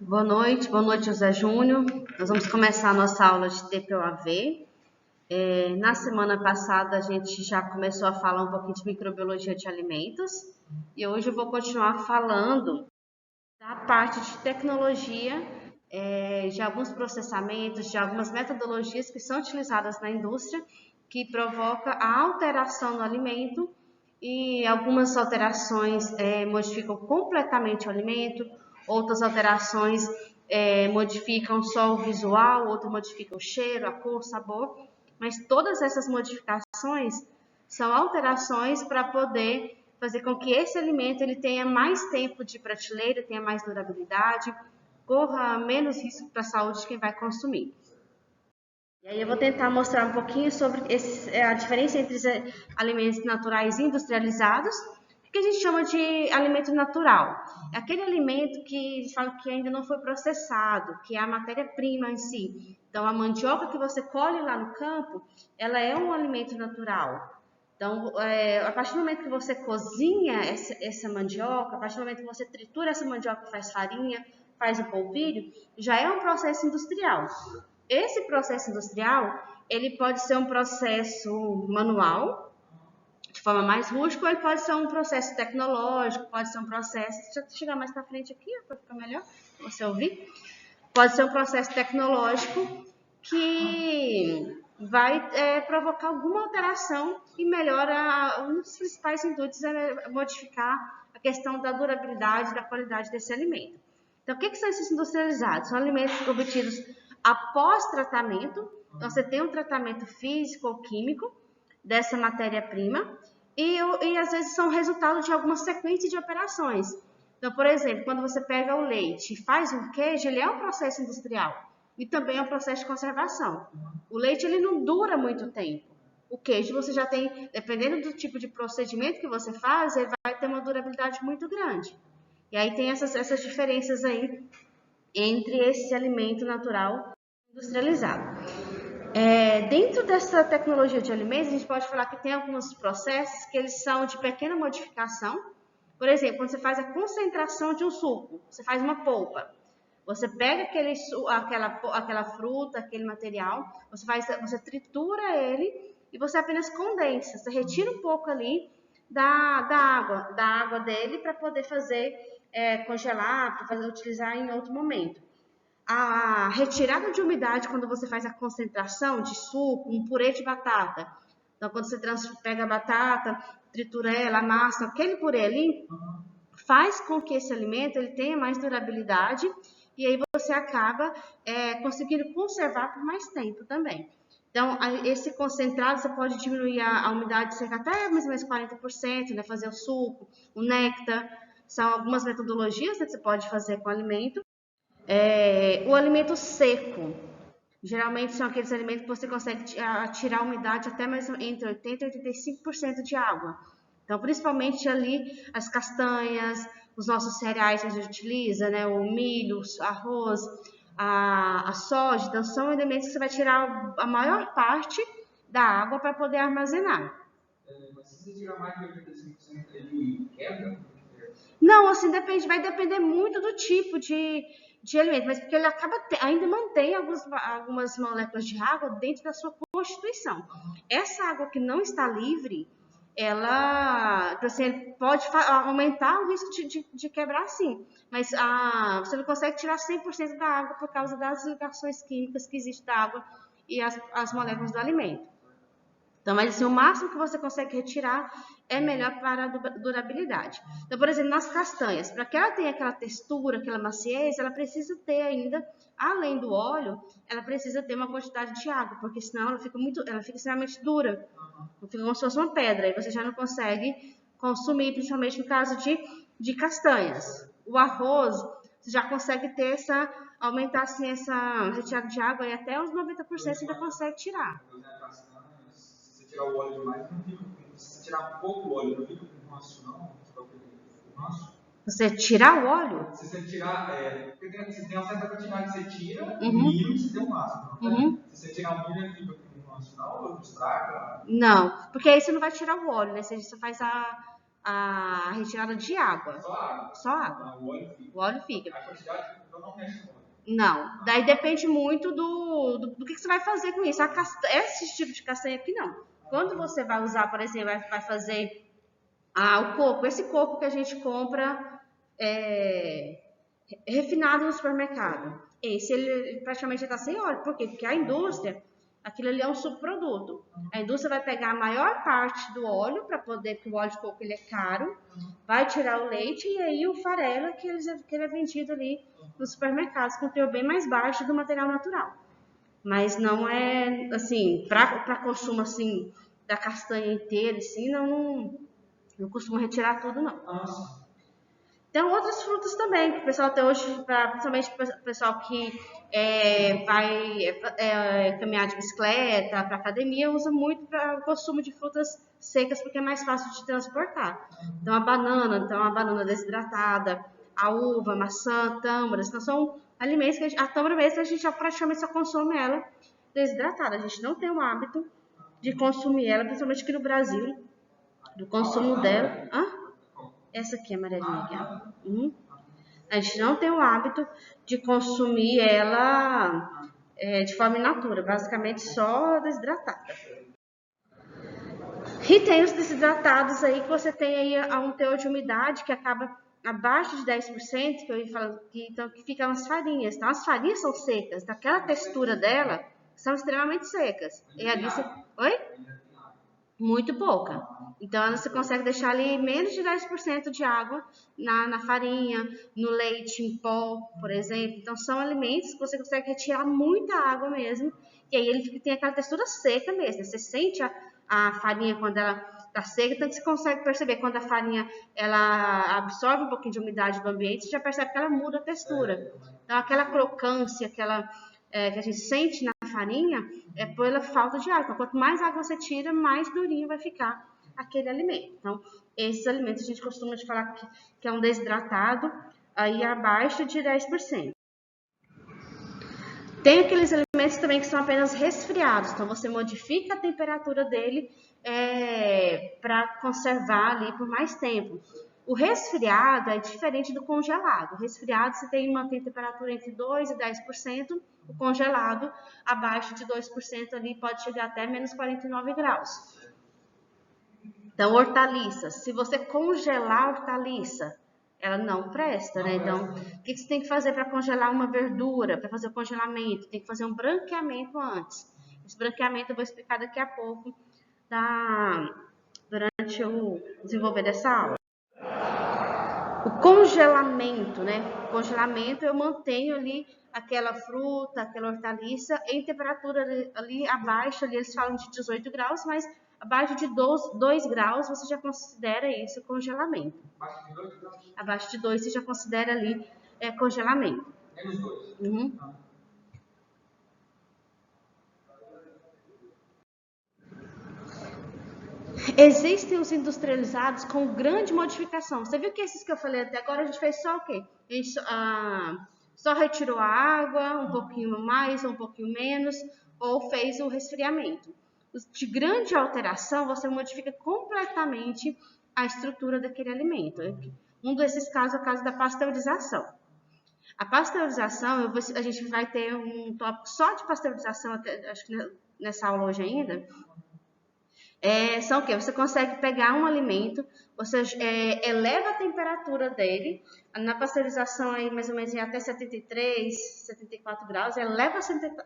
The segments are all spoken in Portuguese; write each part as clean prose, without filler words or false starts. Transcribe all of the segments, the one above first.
Boa noite, José Júnior. Nós vamos começar a nossa aula de TPOAV. Na semana passada, a gente já começou a falar um pouquinho de microbiologia de alimentos e hoje eu vou continuar falando da parte de tecnologia, de alguns processamentos, de algumas metodologias que são utilizadas na indústria que provoca a alteração no alimento e algumas alterações modificam completamente o alimento, outras alterações modificam só o visual, outras modificam o cheiro, a cor, o sabor, mas todas essas modificações são alterações para poder fazer com que esse alimento ele tenha mais tempo de prateleira, tenha mais durabilidade, corra menos risco para a saúde de quem vai consumir. E aí eu vou tentar mostrar um pouquinho sobre a diferença entre os alimentos naturais e industrializados, que a gente chama de alimento natural. É aquele alimento que a gente fala que ainda não foi processado, que é a matéria-prima em si. Então, a mandioca que você colhe lá no campo, ela é um alimento natural. Então, a partir do momento que você cozinha essa mandioca, a partir do momento que você tritura essa mandioca, faz farinha, faz o polvilho, já é um processo industrial. Esse processo industrial, ele pode ser um processo manual, de forma mais rústica, ou ele pode ser um processo tecnológico, pode ser um processo... Deixa eu chegar mais para frente aqui, para ficar melhor, para você ouvir. Pode ser um processo tecnológico que vai provocar alguma alteração e melhora. Um dos principais intuitos é modificar a questão da durabilidade e da qualidade desse alimento. Então, o que são esses industrializados? São alimentos obtidos após tratamento. Então, você tem um tratamento físico ou químico dessa matéria-prima e às vezes são resultado de alguma sequência de operações. Então, por exemplo, quando você pega o leite e faz um queijo, ele é um processo industrial e também é um processo de conservação. O leite ele não dura muito tempo. O queijo você já tem, dependendo do tipo de procedimento que você faz, ele vai ter uma durabilidade muito grande. E aí tem essas diferenças aí entre esse alimento natural e industrializado. Dentro dessa tecnologia de alimentos, a gente pode falar que tem alguns processos que eles são de pequena modificação. Por exemplo, quando você faz a concentração de um suco, você faz uma polpa. Você pega aquela fruta, aquele material, você tritura ele e você apenas condensa. Você retira um pouco ali da água dele para poder fazer congelar, para fazer utilizar em outro momento. A retirada de umidade quando você faz a concentração de suco, um purê de batata. Então, quando você pega a batata, tritura ela, amassa, aquele purê ali faz com que esse alimento ele tenha mais durabilidade e aí você acaba conseguindo conservar por mais tempo também. Então, esse concentrado você pode diminuir a umidade cerca até mais ou menos 40%, né? Fazer o suco, o néctar, são algumas metodologias que você pode fazer com o alimento. O alimento seco, geralmente são aqueles alimentos que você consegue tirar a umidade até mais entre 80% e 85% de água. Então, principalmente ali as castanhas, os nossos cereais que a gente utiliza, né? O milho, o arroz, a soja. Então, são elementos que você vai tirar a maior parte da água para poder armazenar. Mas se você tirar mais de 85%, ele quebra? Não, assim, vai depender muito do tipo de alimento, mas porque ele ainda mantém algumas moléculas de água dentro da sua constituição. Essa água que não está livre, ela assim, pode aumentar o risco de quebrar, sim, mas você não consegue tirar 100% da água por causa das ligações químicas que existem da água e as moléculas do alimento. Então, mas assim, o máximo que você consegue retirar é melhor para a durabilidade. Então, por exemplo, nas castanhas, para que ela tenha aquela textura, aquela maciez, ela precisa ter ainda, além do óleo, ela precisa ter uma quantidade de água, porque senão ela fica extremamente dura. Fica como se fosse uma pedra, e você já não consegue consumir, principalmente no caso de castanhas. O arroz, você já consegue ter aumentar assim, essa retirada de água e até uns 90% você ainda consegue tirar. Se você tirar o óleo demais, não fica com... Se você tirar pouco óleo, não fica com ranço, não? Você tirar o óleo? Se você tirar, porque você tem uma certa quantidade que você tira, o mínimo você tem um máximo. Se você tirar o mínimo, fica com ranço, não? Ou estraga? Não, porque aí você não vai tirar o óleo, né? Você faz a retirada de água. Só água? Só água. Ah, o óleo fica. O óleo fica. A quantidade então não mexe no óleo? Não. Daí depende muito do que você vai fazer com isso. Esse tipo de castanha aqui, não. Quando você vai usar, por exemplo, vai fazer o coco. Esse coco que a gente compra refinado no supermercado. Esse, ele praticamente está sem óleo. Por quê? Porque a indústria, aquilo ali é um subproduto. A indústria vai pegar a maior parte do óleo, porque o óleo de coco ele é caro, vai tirar o leite e aí o farelo que ele é vendido ali nos supermercados com teor bem mais baixo do material natural. Mas não é, assim, para consumo, assim, da castanha inteira, assim, não costumo retirar tudo, não. Tem outras frutas também, que o pessoal até hoje, principalmente o pessoal que vai caminhar de bicicleta, para academia, usa muito para o consumo de frutas secas, porque é mais fácil de transportar. Então, a banana desidratada, a uva, a maçã, tâmaras, então são alimentos que a tâmara mesmo a gente já praticamente só consome ela desidratada. A gente não tem o hábito de consumir ela, principalmente aqui no Brasil, do consumo dela. Essa aqui é amarelinha aqui. A gente não tem o hábito de consumir ela de forma in natura, basicamente só desidratada. E tem os desidratados aí que você tem aí um teor de umidade que acaba abaixo de 10%, que eu ia falando então, que ficam as farinhas. Então, as farinhas são secas, daquela textura dela, são extremamente secas. E ali você... Oi? Muito pouca. Então, você consegue deixar ali menos de 10% de água na farinha, no leite em pó, por exemplo. Então, são alimentos que você consegue retirar muita água mesmo. E aí, ele tem aquela textura seca mesmo. Você sente a farinha quando ela está seca, então você consegue perceber quando a farinha ela absorve um pouquinho de umidade do ambiente, você já percebe que ela muda a textura. Então, aquela crocância, que a gente sente na farinha é pela falta de água. Quanto mais água você tira, mais durinho vai ficar aquele alimento. Então, esses alimentos a gente costuma falar que é um desidratado aí abaixo de 10%. Tem aqueles alimentos também que são apenas resfriados, então você modifica a temperatura dele para conservar ali por mais tempo. O resfriado é diferente do congelado. O resfriado você tem uma temperatura entre 2% e 10%, o congelado abaixo de 2% ali pode chegar até menos 49 graus. Então, hortaliças, se você congelar a hortaliça, ela não presta, né? Então, o que você tem que fazer para congelar uma verdura, para fazer o congelamento? Tem que fazer um branqueamento antes. Esse branqueamento eu vou explicar daqui a pouco, durante o desenvolver dessa aula. O congelamento, né? O congelamento eu mantenho ali aquela fruta, aquela hortaliça em temperatura ali abaixo, ali eles falam de 18 graus, mas abaixo de 2 graus você já considera isso congelamento. Abaixo de 2 você já considera ali congelamento. Menos 2. Uhum. Existem os industrializados com grande modificação. Você viu que esses que eu falei até agora, a gente fez só o quê? A gente só retirou a água, um pouquinho mais, um pouquinho menos, ou fez o resfriamento. Os de grande alteração, você modifica completamente a estrutura daquele alimento. Um desses casos é o caso da pasteurização. A pasteurização, a gente vai ter um tópico só de pasteurização, acho que nessa aula hoje ainda. São o quê? Você consegue pegar um alimento, você eleva a temperatura dele, na pasteurização aí mais ou menos até 73, 74 graus, eleva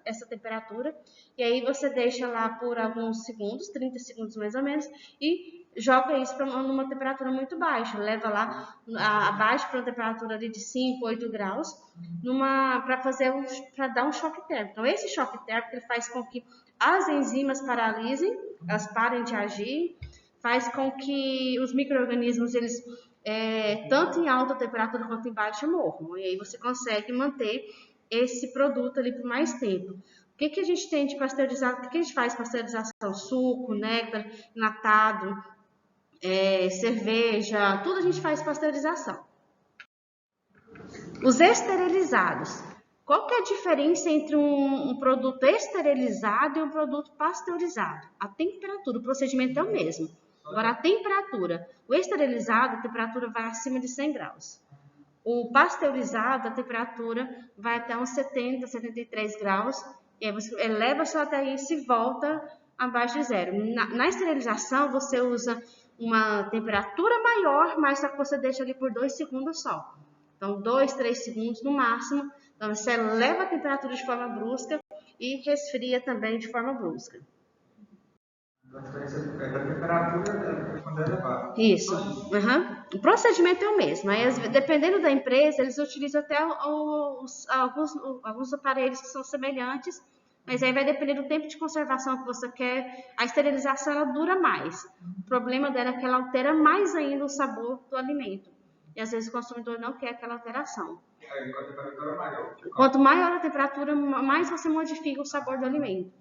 essa temperatura, e aí você deixa lá por alguns segundos, 30 segundos mais ou menos, e joga isso para uma temperatura muito baixa, leva lá abaixo para uma temperatura de 5, 8 graus, para dar um choque térmico. Então, esse choque térmico ele faz com que as enzimas paralisem, elas parem de agir, faz com que os micro-organismos, eles, tanto em alta temperatura quanto em baixa, morram. E aí você consegue manter esse produto ali por mais tempo. O que a gente tem de pasteurizado? O que a gente faz pasteurização? Suco, néctar, enlatado, cerveja, tudo a gente faz pasteurização. Os esterilizados. Qual que é a diferença entre um produto esterilizado e um produto pasteurizado? A temperatura, o procedimento é o mesmo. Agora, a temperatura. O esterilizado, a temperatura vai acima de 100 graus. O pasteurizado, a temperatura vai até uns 70, 73 graus. E aí você eleva só até isso e volta abaixo de zero. Na esterilização, você usa uma temperatura maior, mas só que você deixa ali por 2 segundos só. Então, 2, 3 segundos no máximo. Então, você eleva a temperatura de forma brusca e resfria também de forma brusca. A diferença é da temperatura quando é elevada. Isso. O procedimento é o mesmo. Aí, dependendo da empresa, eles utilizam até alguns aparelhos que são semelhantes, mas aí vai depender do tempo de conservação que você quer. A esterilização ela dura mais. O problema dela é que ela altera mais ainda o sabor do alimento. E às vezes o consumidor não quer aquela alteração. Aí, com a temperatura maior. Quanto maior a temperatura, mais você modifica o sabor do alimento.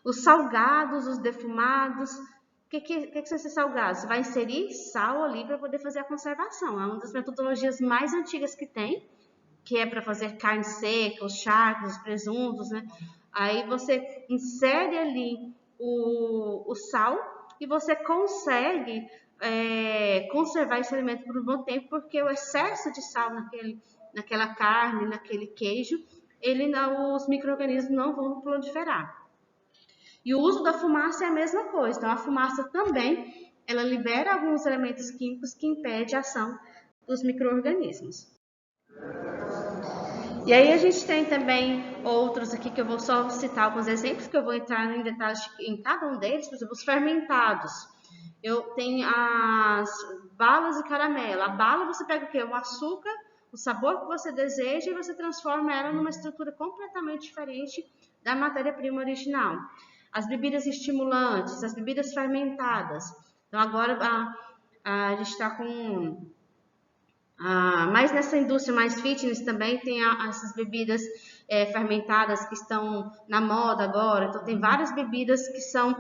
Os salgados, os defumados. O que são esses salgados? Você vai inserir sal ali para poder fazer a conservação. É uma das metodologias mais antigas que tem, que é para fazer carne seca, os charques, os presuntos, né? Aí você insere ali o sal e você consegue conservar esse alimento por um bom tempo, porque o excesso de sal naquela carne, naquele queijo, os micro-organismos não vão proliferar. E o uso da fumaça é a mesma coisa. Então, a fumaça também, ela libera alguns elementos químicos que impedem a ação dos micro-organismos. E aí a gente tem também outros aqui que eu vou só citar alguns exemplos, que eu vou entrar em detalhes em cada um deles. Por exemplo, os fermentados. Eu tenho as balas e caramelo. A bala você pega o quê? O açúcar, o sabor que você deseja e você transforma ela numa estrutura completamente diferente da matéria-prima original. As bebidas estimulantes, as bebidas fermentadas. Então, agora a gente está com... mais nessa indústria mais fitness também tem essas bebidas fermentadas que estão na moda agora. Então, tem várias bebidas que são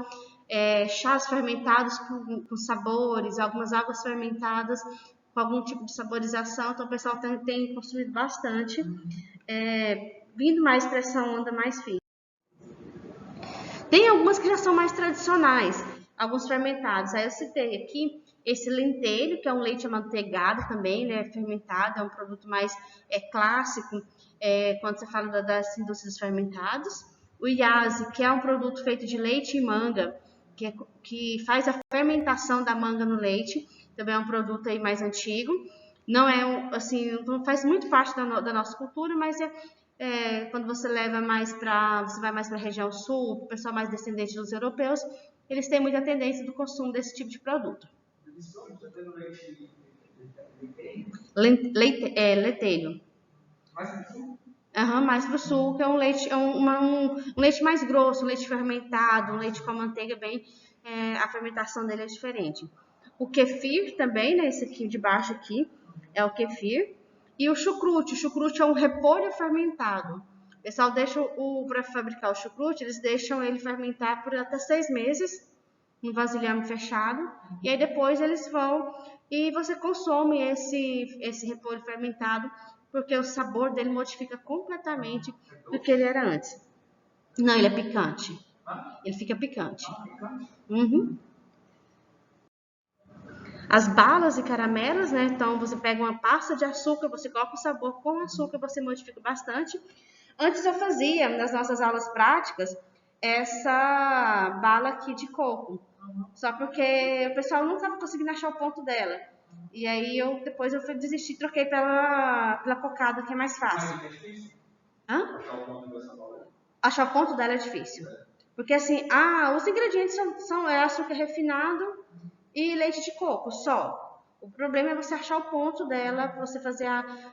chás fermentados com sabores, algumas águas fermentadas com algum tipo de saborização. Então, o pessoal tem consumido bastante, vindo mais para essa onda mais fitness. Tem algumas que já são mais tradicionais, alguns fermentados. Aí eu citei aqui esse lentelho, que é um leite amanteigado também, né, fermentado, é um produto mais clássico quando você fala das indústrias fermentadas. O Iase, que é um produto feito de leite e manga, que faz a fermentação da manga no leite, também é um produto aí mais antigo. Não não faz muito parte da nossa cultura, mas quando você leva você vai mais para a região sul, o pessoal mais descendente dos europeus, eles têm muita tendência do consumo desse tipo de produto. Letelho. Mais para o sul, que é um leite, um leite mais grosso, um leite fermentado, um leite com manteiga a fermentação dele é diferente. O kefir também, né, esse aqui de baixo aqui, é o kefir. E o chucrute. O chucrute é um repolho fermentado. O pessoal deixa para fabricar o chucrute, eles deixam ele fermentar por até 6 meses, no vasilhame fechado. E aí depois eles vão e você consome esse repolho fermentado, porque o sabor dele modifica completamente do que ele era antes. Não, ele é picante. Ele fica picante. As balas e caramelos, né? Então, você pega uma pasta de açúcar, você coloca o sabor com açúcar, você modifica bastante. Antes eu fazia, nas nossas aulas práticas, essa bala aqui de coco. Só porque o pessoal não estava conseguindo achar o ponto dela. E aí, depois eu desisti, troquei pela cocada, que é mais fácil. Achar o ponto dela é difícil. Porque, assim, os ingredientes são açúcar refinado e leite de coco, só. O problema é você achar o ponto dela, você fazer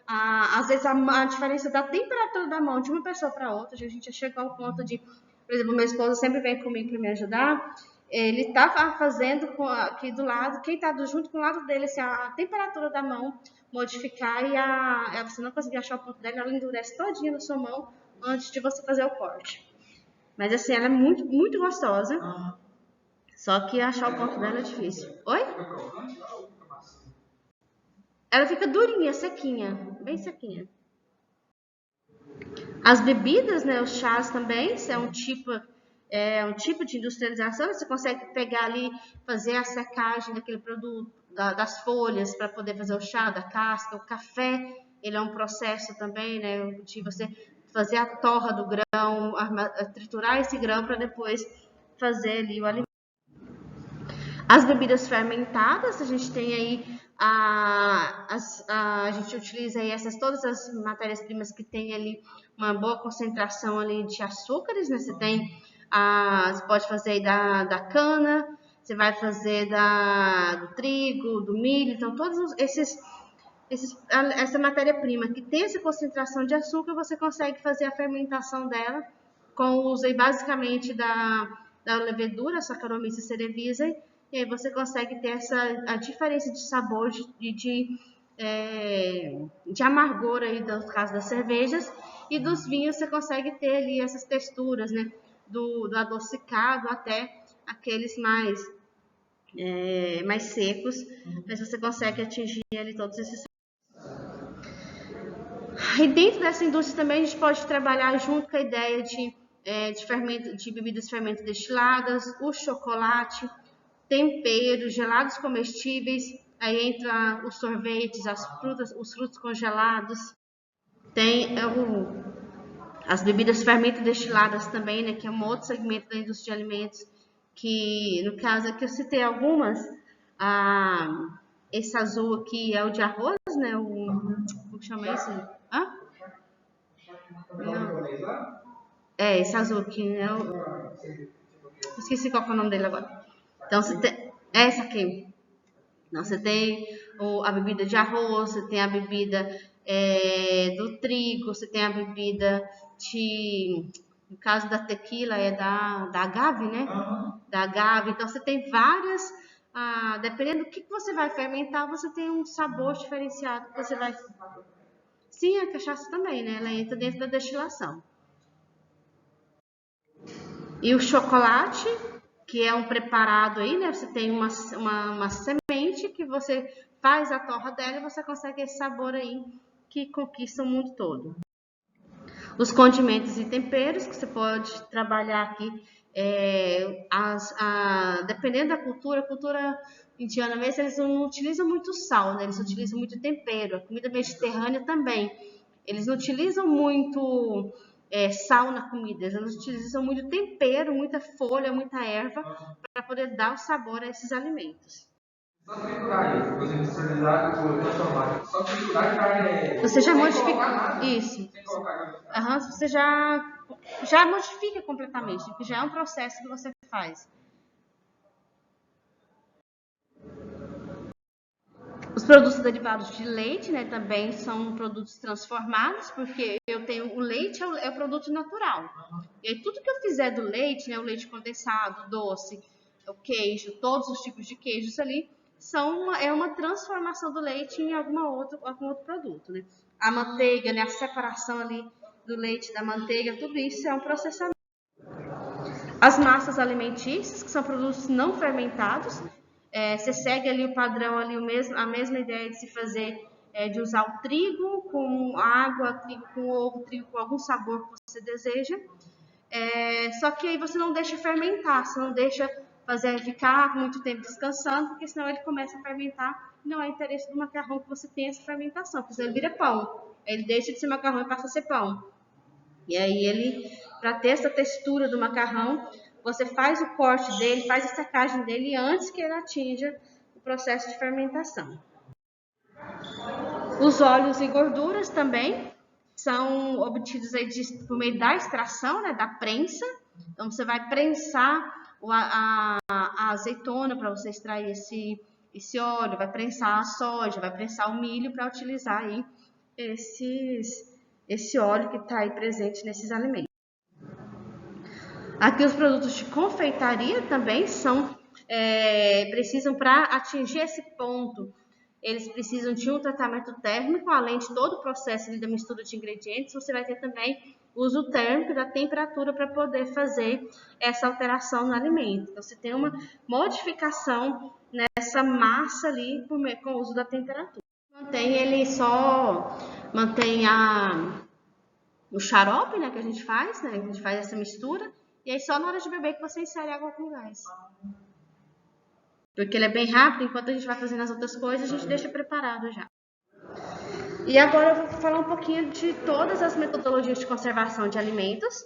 às vezes a diferença da temperatura da mão de uma pessoa para outra. A gente já chegou ao ponto de, por exemplo, meu esposo sempre vem comigo para me ajudar. Ele está fazendo aqui do lado, quem está junto com o lado dele, assim, a temperatura da mão modificar e você não conseguir achar o ponto dela, ela endurece todinha na sua mão antes de você fazer o corte. Mas assim, ela é muito, muito gostosa. Só que achar o ponto dela é difícil. Oi? Ela fica durinha, sequinha, bem sequinha. As bebidas, né, os chás também, é um tipo é um tipo de industrialização. Você consegue pegar ali, fazer a secagem daquele produto, das folhas, para poder fazer o chá, da casca. O café, ele é um processo também, né, de você fazer a torra do grão, triturar esse grão para depois fazer ali o alimento. As bebidas fermentadas, a gente tem aí a gente utiliza aí todas as matérias-primas que tem ali uma boa concentração ali de açúcares, né? Você pode fazer aí da cana, você vai fazer do trigo, do milho, então todos essa matéria-prima que tem essa concentração de açúcar, você consegue fazer a fermentação dela com o uso aí basicamente da levedura, Saccharomyces cerevisiae, e aí você consegue ter a diferença de sabor, de amargor aí no caso das cervejas, e dos vinhos você consegue ter ali essas texturas, né, do adocicado até aqueles mais secos, mas você consegue atingir ali todos esses. E dentro dessa indústria também a gente pode trabalhar junto com a ideia de bebidas de fermento destiladas, o chocolate, temperos, gelados comestíveis, aí entra os sorvetes, os frutos congelados, tem as bebidas de fermento destiladas também, né, que é um outro segmento da indústria de alimentos, que no caso aqui eu citei algumas, esse azul aqui é o de arroz, né, como chama isso? Hã? Não. Esse azul aqui, né, esqueci qual é o nome dele agora. Então, você tem essa aqui. Então, você tem a bebida de arroz, você tem a bebida do trigo, você tem a bebida no caso da tequila, é da agave, né? Da agave. Então, você tem várias, dependendo do que você vai fermentar, você tem um sabor diferenciado que você vai. Sim, a cachaça também, né? Ela entra dentro da destilação. E o chocolate, que é um preparado aí, né? Você tem uma semente que você faz a torra dela e você consegue esse sabor aí que conquista o mundo todo. Os condimentos e temperos que você pode trabalhar aqui, dependendo da cultura, a cultura indiana mesmo, eles não utilizam muito sal, né? Eles utilizam muito tempero. A comida mediterrânea também. Eles não utilizam muito sal na comida, eles utilizam muito tempero, muita folha, muita erva para poder dar o sabor a esses alimentos. Só triturar isso, depois industrializar e transformar. Só triturar já você já modifica isso. Você já modifica completamente, porque já é um processo que você faz. Os produtos derivados de leite, né, também são produtos transformados, porque eu tenho o leite é o produto natural. E aí tudo que eu fizer do leite, né, o leite condensado, doce, o queijo, todos os tipos de queijos ali, é uma transformação do leite em algum outro produto, né? A manteiga, né, a separação ali do leite da manteiga, tudo isso é um processamento. As massas alimentícias, que são produtos não fermentados, você segue ali o padrão, ali a mesma ideia de se fazer, de usar o trigo com água, trigo com ovo, trigo com algum sabor que você deseja. Só que aí você não deixa fermentar, você não deixa ficar muito tempo descansando, porque senão ele começa a fermentar. Não é interesse do macarrão que você tenha essa fermentação, porque senão ele vira pão. Ele deixa de ser macarrão e passa a ser pão. E aí para ter essa textura do macarrão, você faz o corte dele, faz a secagem dele antes que ele atinja o processo de fermentação. Os óleos e gorduras também são obtidos aí por meio da extração, né, da prensa. Então você vai prensar a azeitona para você extrair esse óleo, vai prensar a soja, vai prensar o milho para utilizar aí esse óleo que está aí presente nesses alimentos. Aqui os produtos de confeitaria também precisam, para atingir esse ponto, eles precisam de um tratamento térmico, além de todo o processo da mistura de ingredientes, você vai ter também o uso térmico da temperatura para poder fazer essa alteração no alimento. Então, você tem uma modificação nessa massa ali com o uso da temperatura. Mantém o xarope, né, que a gente faz, né, a gente faz essa mistura, E aí só na hora de beber que você insere água com gás. Porque ele é bem rápido, enquanto a gente vai fazendo as outras coisas, a gente deixa preparado já. E agora eu vou falar um pouquinho de todas as metodologias de conservação de alimentos.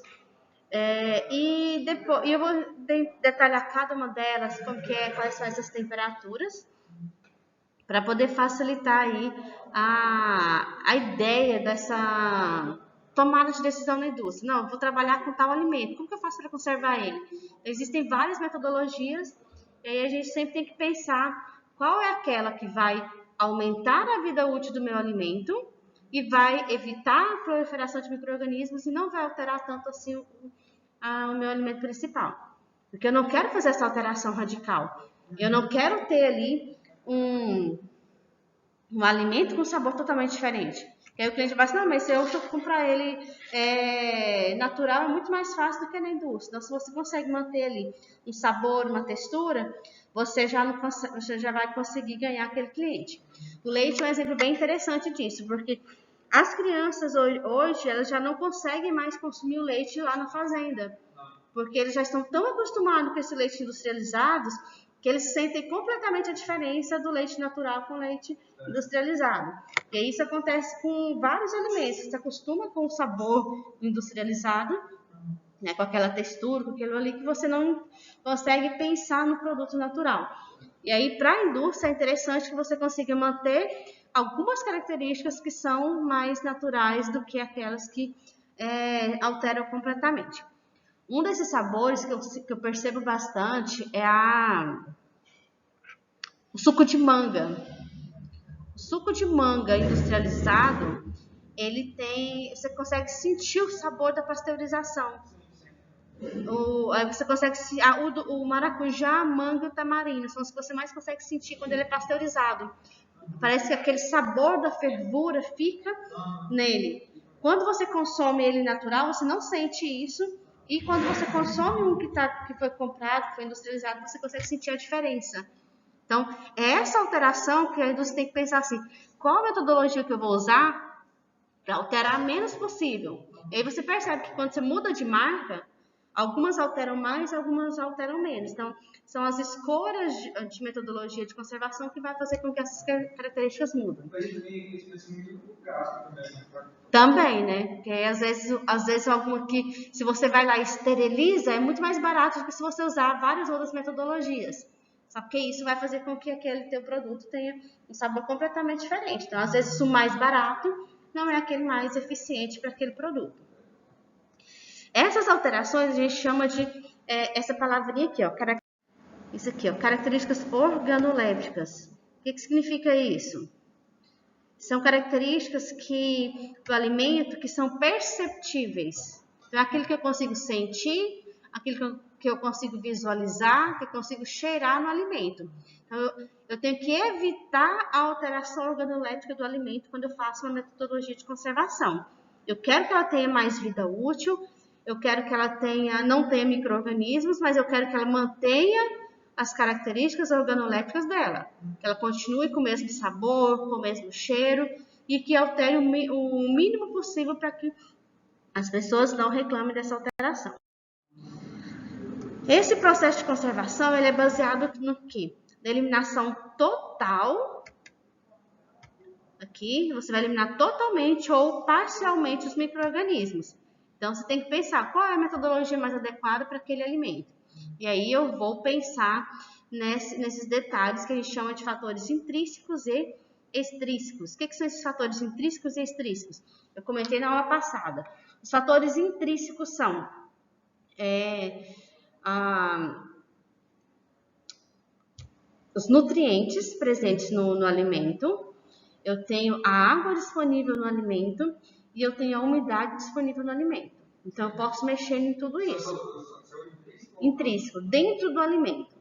E depois eu vou detalhar cada uma delas, quais são essas temperaturas, para poder facilitar aí a ideia dessa tomada de decisão na indústria. Não, eu vou trabalhar com tal alimento, como que eu faço para conservar ele? Existem várias metodologias, e aí a gente sempre tem que pensar qual é aquela que vai aumentar a vida útil do meu alimento e vai evitar a proliferação de micro-organismos e não vai alterar tanto assim o meu alimento principal. Porque eu não quero fazer essa alteração radical. Eu não quero ter ali um alimento com sabor totalmente diferente. E aí o cliente vai assim, não, mas se eu comprar ele natural, é muito mais fácil do que na indústria. Então, se você consegue manter ali um sabor, uma textura, você já vai conseguir ganhar aquele cliente. O leite é um exemplo bem interessante disso, porque as crianças hoje elas já não conseguem mais consumir o leite lá na fazenda, porque eles já estão tão acostumados com esse leite industrializado que eles sentem completamente a diferença do leite natural com o leite industrializado. E aí isso acontece com vários alimentos. Você se acostuma com o sabor industrializado, né, com aquela textura, com aquilo ali que você não consegue pensar no produto natural. E aí, para a indústria, é interessante que você consiga manter algumas características que são mais naturais do que aquelas que alteram completamente. Um desses sabores que eu percebo bastante é o suco de manga. O suco de manga industrializado, você consegue sentir o sabor da pasteurização. Aí você consegue o maracujá, a manga e o tamarindo são os que você mais consegue sentir quando ele é pasteurizado. Parece que aquele sabor da fervura fica nele. Quando você consome ele natural, você não sente isso. E quando você consome um que foi comprado, que foi industrializado, você consegue sentir a diferença. Então, é essa alteração que a indústria tem que pensar assim, qual a metodologia que eu vou usar para alterar o menos possível? E aí você percebe que quando você muda de marca, algumas alteram mais, algumas alteram menos. Então, são as escolhas de metodologia de conservação que vai fazer com que essas características mudem. Também, né? Porque às vezes alguma que, se você vai lá e esteriliza, é muito mais barato do que se você usar várias outras metodologias. Só porque isso vai fazer com que aquele teu produto tenha um sabor completamente diferente. Então, às vezes, o mais barato não é aquele mais eficiente para aquele produto. Essas alterações a gente chama de essa palavrinha aqui, ó, isso aqui, ó, características organolépticas. O que significa isso? São características do alimento que são perceptíveis. Então, é aquilo que eu consigo sentir, aquilo que eu consigo visualizar, que eu consigo cheirar no alimento. Então, eu tenho que evitar a alteração organoléptica do alimento quando eu faço uma metodologia de conservação. Eu quero que ela tenha mais vida útil, eu quero que ela não tenha micro-organismos, mas eu quero que ela mantenha as características organolépticas dela. Que ela continue com o mesmo sabor, com o mesmo cheiro e que altere o mínimo possível para que as pessoas não reclamem dessa alteração. Esse processo de conservação ele é baseado no quê? Na eliminação total. Aqui você vai eliminar totalmente ou parcialmente os micro-organismos. Então você tem que pensar qual é a metodologia mais adequada para aquele alimento. E aí eu vou pensar nesses detalhes que a gente chama de fatores intrínsecos e extrínsecos. O que são esses fatores intrínsecos e extrínsecos? Eu comentei na aula passada. Os fatores intrínsecos são os nutrientes presentes no alimento, eu tenho a água disponível no alimento e eu tenho a umidade disponível no alimento. Então, eu posso mexer em tudo isso. Intrínseco, dentro do alimento.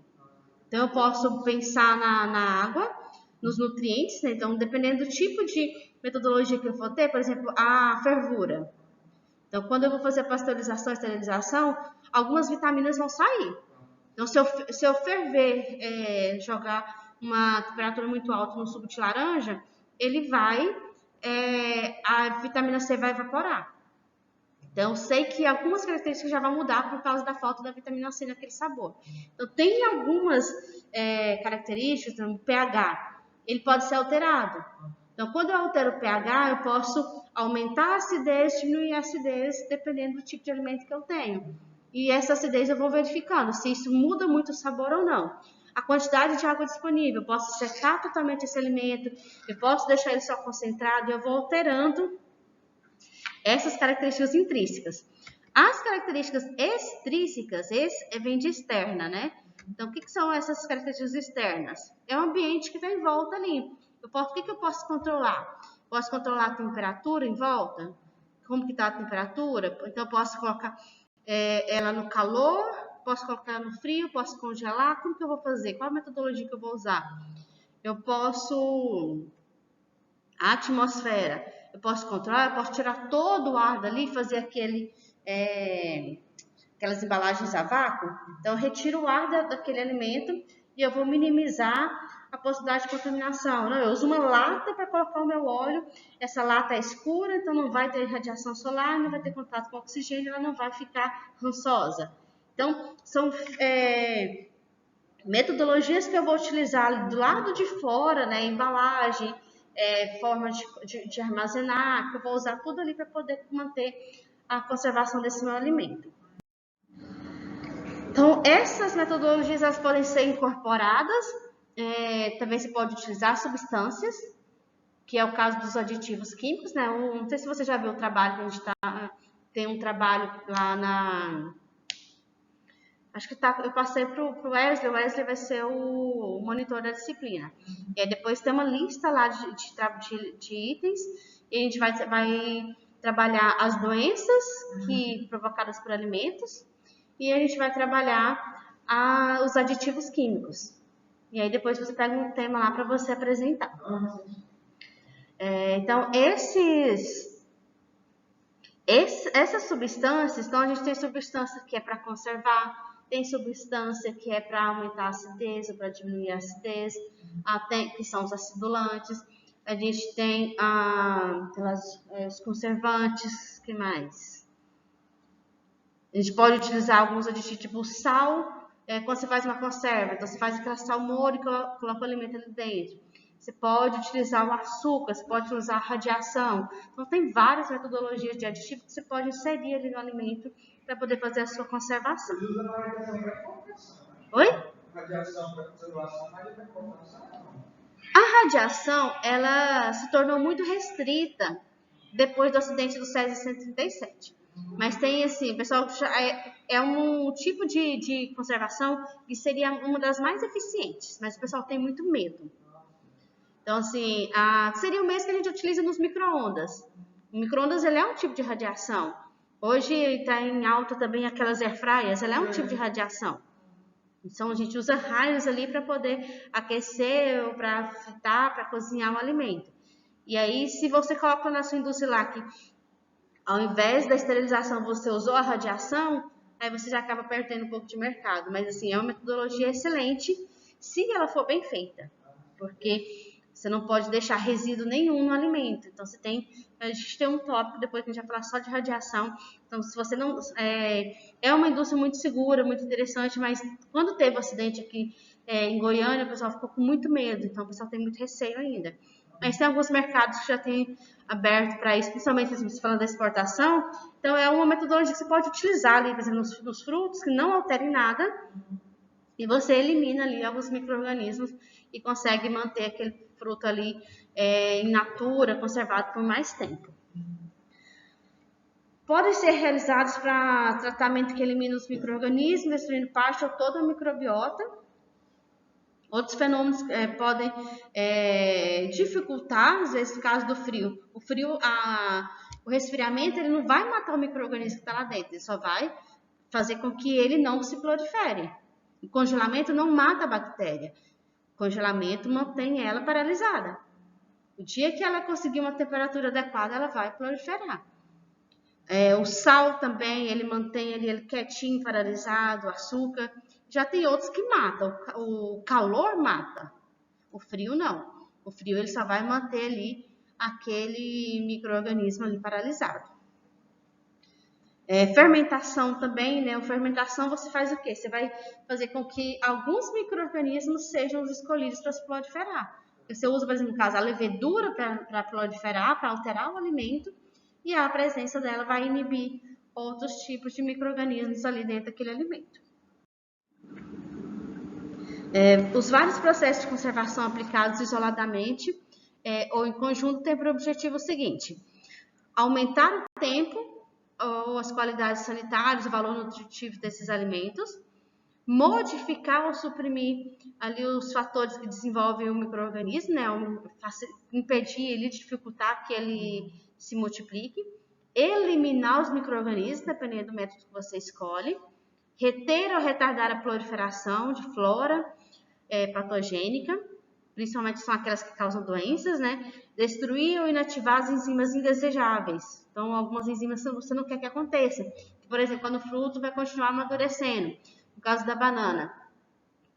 Então, eu posso pensar na água, nos nutrientes, né? Então, dependendo do tipo de metodologia que eu for ter, por exemplo, a fervura. Então, quando eu vou fazer a pasteurização e esterilização, algumas vitaminas vão sair. Então, se eu ferver, jogar uma temperatura muito alta no suco de laranja, a vitamina C vai evaporar. Então, eu sei que algumas características já vão mudar por causa da falta da vitamina C naquele sabor. Então, tem algumas características, o pH, ele pode ser alterado. Então, quando eu altero o pH, eu posso aumentar a acidez, diminuir a acidez, dependendo do tipo de alimento que eu tenho. E essa acidez eu vou verificando se isso muda muito o sabor ou não. A quantidade de água disponível, eu posso secar totalmente esse alimento, eu posso deixar ele só concentrado, e eu vou alterando essas características intrínsecas. As características extrínsecas, vem de externa, né? Então, o que são essas características externas? É o ambiente que está em volta ali. O que eu posso controlar? Posso controlar a temperatura em volta? Como que está a temperatura? Então, eu posso colocar ela no calor, posso colocar ela no frio, posso congelar. Como que eu vou fazer? Qual a metodologia que eu vou usar? Eu posso... A atmosfera, eu posso controlar, eu posso tirar todo o ar dali, fazer aquelas embalagens a vácuo. Então, eu retiro o ar daquele alimento e eu vou minimizar a possibilidade de contaminação. Não, eu uso uma lata para colocar o meu óleo. Essa lata é escura, então não vai ter radiação solar, não vai ter contato com oxigênio, ela não vai ficar rançosa. Então, são metodologias que eu vou utilizar do lado de fora, né, embalagem, forma de armazenar, que eu vou usar tudo ali para poder manter a conservação desse meu alimento. Então, essas metodologias elas podem ser incorporadas, também se pode utilizar substâncias, que é o caso dos aditivos químicos, né? Não sei se você já viu o trabalho que a gente tem um trabalho lá na... Acho que eu passei para o Wesley, o Wesley vai ser o monitor da disciplina. E aí depois tem uma lista lá de itens, e a gente vai trabalhar as doenças provocadas por alimentos, e a gente vai trabalhar os aditivos químicos. E aí depois você pega um tema lá para você apresentar. Então, essas substâncias, então a gente tem substância que é para conservar, tem substância que é para aumentar a acidez ou para diminuir a acidez, que são os acidulantes. A gente tem os conservantes, que mais? A gente pode utilizar alguns aditivos, tipo sal, quando você faz uma conserva. Então, você faz aquela salmoura e coloca o alimento ali dentro. Você pode utilizar o açúcar, você pode utilizar a radiação. Então, tem várias metodologias de aditivo que você pode inserir ali no alimento para poder fazer a sua conservação. Você usa a radiação para conservação. Oi? Radiação para conservação, mas para conservação não. A radiação, ela se tornou muito restrita depois do acidente do Césio 137. Mas tem assim, pessoal, é um tipo de conservação que seria uma das mais eficientes, mas o pessoal tem muito medo. Então, assim, seria o mesmo que a gente utiliza nos micro-ondas. O micro-ondas, ele é um tipo de radiação. Hoje está em alta também aquelas air fryers, ela é um tipo de radiação. Então, a gente usa raios ali para poder aquecer ou para fritar, para cozinhar o alimento. E aí, se você coloca na sua indústria lá que ao invés da esterilização você usou a radiação, aí você já acaba perdendo um pouco de mercado. Mas, assim, é uma metodologia excelente se ela for bem feita. Porque você não pode deixar resíduo nenhum no alimento. Então, a gente tem um tópico depois que a gente vai falar só de radiação. Então, se você não... É uma indústria muito segura, muito interessante, mas quando teve o acidente aqui em Goiânia, o pessoal ficou com muito medo. Então, o pessoal tem muito receio ainda. Mas tem alguns mercados que já têm aberto para isso, principalmente se você falando da exportação. Então, é uma metodologia que você pode utilizar ali, por exemplo, nos frutos, que não alterem nada. E você elimina ali alguns micro-organismos e consegue manter aquele fruto ali in natura, conservado por mais tempo. Podem ser realizados para tratamento que elimina os micro-organismos, destruindo parte ou toda a microbiota. Outros fenômenos podem dificultar, às vezes, no caso do frio. O resfriamento, ele não vai matar o micro-organismo que está lá dentro, ele só vai fazer com que ele não se prolifere. O congelamento não mata a bactéria. O congelamento mantém ela paralisada. O dia que ela conseguir uma temperatura adequada, ela vai proliferar. O sal também, ele mantém ele quietinho, paralisado, o açúcar. Já tem outros que matam. O calor mata. O frio não. O frio ele só vai manter ali aquele micro-organismo ali paralisado. Fermentação também, né? A fermentação você faz o quê? Você vai fazer com que alguns micro-organismos sejam os escolhidos para se proliferar. Você usa, por exemplo, no caso, a levedura para proliferar, para alterar o alimento, e a presença dela vai inibir outros tipos de micro-organismos ali dentro daquele alimento. Os vários processos de conservação aplicados isoladamente ou em conjunto têm por objetivo o seguinte: aumentar o tempo ou as qualidades sanitárias, o valor nutritivo desses alimentos, modificar ou suprimir ali os fatores que desenvolvem o micro-organismo, né? Impedir ele, dificultar que ele se multiplique, eliminar os micro-organismos, dependendo do método que você escolhe, reter ou retardar a proliferação de flora patogênica, principalmente são aquelas que causam doenças, né? Destruir ou inativar as enzimas indesejáveis. Então, algumas enzimas você não quer que aconteça. Por exemplo, quando o fruto vai continuar amadurecendo. No caso da banana.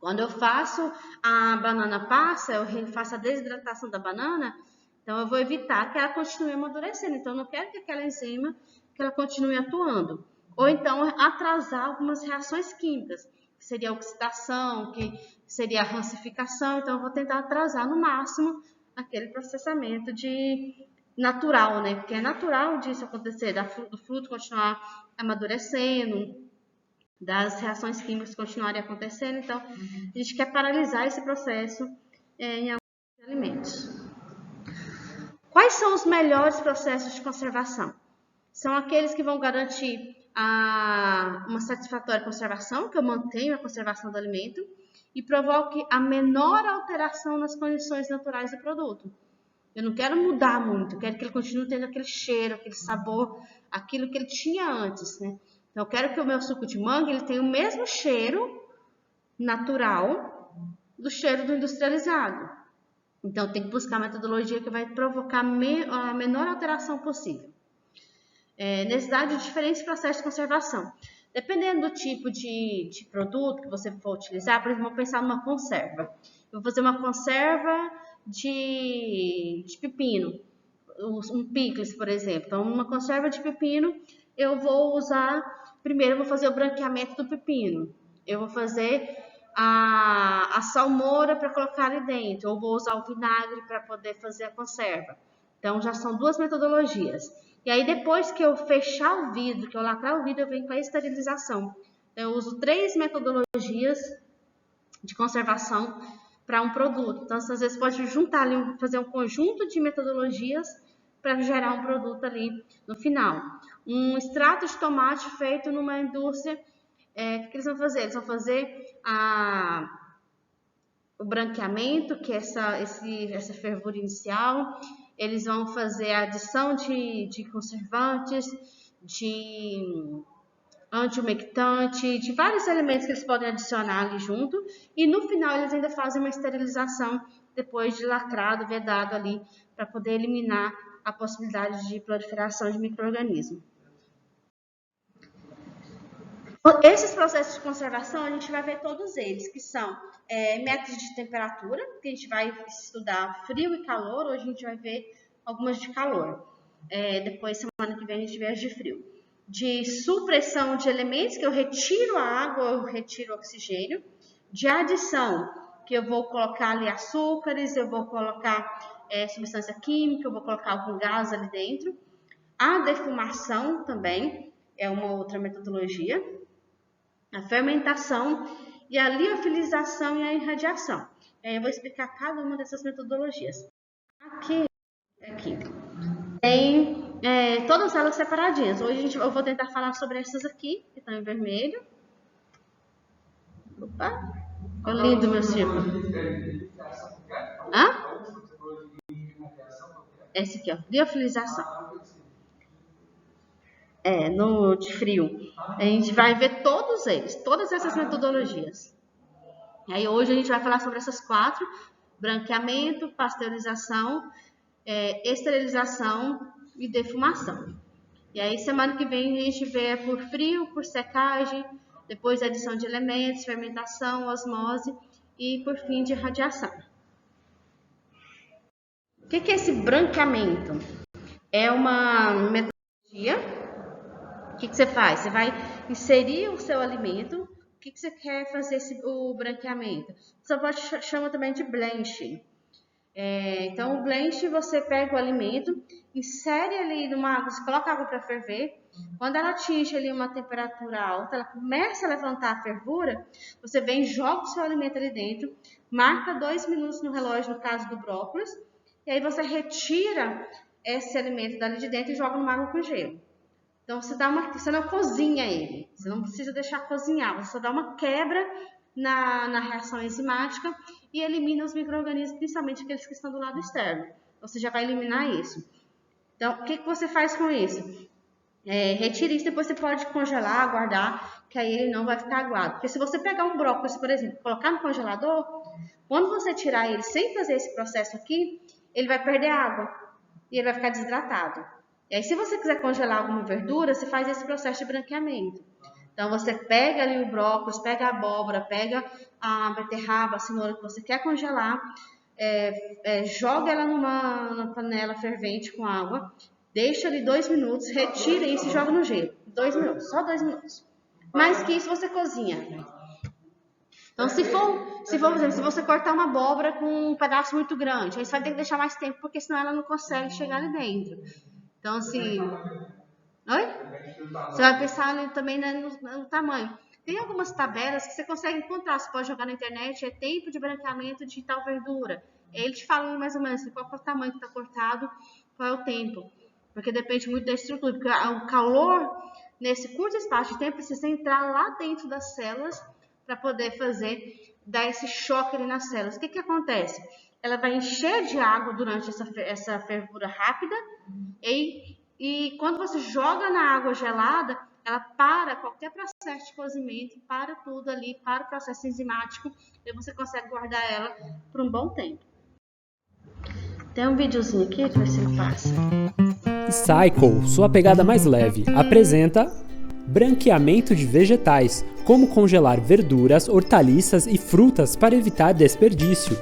Quando eu faço a banana passa, eu faço a desidratação da banana, então eu vou evitar que ela continue amadurecendo. Então, eu não quero que aquela enzima que ela continue atuando. Ou então, atrasar algumas reações químicas, que seria a oxidação, que seria a rancificação. Então, eu vou tentar atrasar no máximo aquele processamento natural, né? Porque é natural disso acontecer, do fruto continuar amadurecendo, das reações químicas continuarem acontecendo. Então, a gente quer paralisar esse processo em alguns alimentos. Quais são os melhores processos de conservação? São aqueles que vão garantir uma satisfatória conservação, que eu mantenho a conservação do alimento, e provoque a menor alteração nas condições naturais do produto. Eu não quero mudar muito, eu quero que ele continue tendo aquele cheiro, aquele sabor, aquilo que ele tinha antes, né? Então, eu quero que o meu suco de manga ele tenha o mesmo cheiro natural do cheiro do industrializado. Então, tem que buscar a metodologia que vai provocar a menor alteração possível. Necessidade de diferentes processos de conservação. Dependendo do tipo de produto que você for utilizar, por exemplo, vamos pensar numa conserva. Eu vou fazer uma conserva de pepino, um picles, por exemplo. Então, uma conserva de pepino, eu vou usar, primeiro eu vou fazer o branqueamento do pepino. Eu vou fazer a salmoura para colocar ali dentro, ou vou usar o vinagre para poder fazer a conserva. Então, já são duas metodologias. E aí, depois que eu fechar o vidro, que eu lacrar o vidro, eu venho com a esterilização. Então, eu uso 3 metodologias de conservação para um produto. Então, às vezes pode juntar ali, fazer um conjunto de metodologias para gerar um produto ali no final. Um extrato de tomate feito numa indústria, o que eles vão fazer? Eles vão fazer o branqueamento, que é essa fervura inicial. Eles vão fazer a adição de conservantes, de antiumectante, de vários elementos que eles podem adicionar ali junto. E no final eles ainda fazem uma esterilização depois de lacrado, vedado ali, para poder eliminar a possibilidade de proliferação de micro-organismos. Esses processos de conservação, a gente vai ver todos eles, que são métodos de temperatura, que a gente vai estudar frio e calor. Hoje a gente vai ver algumas de calor. Depois, semana que vem, a gente vê as de frio. De supressão de elementos, que eu retiro a água, eu retiro o oxigênio. De adição, que eu vou colocar ali açúcares, eu vou colocar substância química, eu vou colocar algum gás ali dentro. A defumação também é uma outra metodologia. A fermentação e a liofilização e a irradiação. Eu vou explicar cada uma dessas metodologias. Aqui tem todas elas separadinhas. Hoje eu vou tentar falar sobre essas aqui, que estão em vermelho. Opa! Olha lindo meu círculo. Esse aqui, ó, liofilização. No de frio. A gente vai ver todos eles, todas essas metodologias. E aí hoje a gente vai falar sobre essas 4: branqueamento, pasteurização, esterilização e defumação. E aí semana que vem a gente vê por frio, por secagem, depois adição de elementos, fermentação, osmose e por fim de radiação. O que é esse branqueamento? É uma metodologia que você faz? Você vai inserir o seu alimento. O que você quer fazer o branqueamento? Você pode chamar também de blanching. Então, o blanch, você pega o alimento, insere ali numa água, você coloca a água para ferver. Quando ela atinge ali uma temperatura alta, ela começa a levantar a fervura, você vem, joga o seu alimento ali dentro, marca 2 minutos no relógio, no caso do brócolis, e aí você retira esse alimento dali de dentro e joga numa água com gelo. Então, você não cozinha ele, você não precisa deixar cozinhar, você só dá uma quebra na reação enzimática e elimina os micro-organismos, principalmente aqueles que estão do lado externo. Você já vai eliminar isso. Então, o que você faz com isso? Retire isso, depois você pode congelar, guardar, que aí ele não vai ficar aguado. Porque se você pegar um brócolis, por exemplo, colocar no congelador, quando você tirar ele sem fazer esse processo aqui, ele vai perder água e ele vai ficar desidratado. E aí, se você quiser congelar alguma verdura, você faz esse processo de branqueamento. Então, você pega ali o brócolis, pega a abóbora, pega a beterraba, a cenoura que você quer congelar, joga ela numa panela fervente com água, deixa ali 2 minutos, retira isso e joga no gelo. 2 minutos, só 2 minutos. Mais que isso, você cozinha. Então, se for, por exemplo, se você cortar uma abóbora com um pedaço muito grande, aí você vai ter que deixar mais tempo, porque senão ela não consegue chegar ali dentro. Então, assim... Oi? Você vai pensar ali também no tamanho. Tem algumas tabelas que você consegue encontrar. Você pode jogar na internet, tempo de branqueamento de tal verdura. Ele te fala mais ou menos qual é o tamanho que está cortado, qual é o tempo. Porque depende muito da estrutura. Porque o calor, nesse curto espaço de tempo, precisa entrar lá dentro das células para poder dar esse choque ali nas células. O que acontece? Ela vai encher de água durante essa fervura rápida e quando você joga na água gelada, ela para qualquer processo de cozimento, para tudo ali, para o processo enzimático, e você consegue guardar ela por um bom tempo. Tem um videozinho aqui, deixa eu ver se ele passa. Cycle, sua pegada mais leve, apresenta branqueamento de vegetais, como congelar verduras, hortaliças e frutas para evitar desperdício.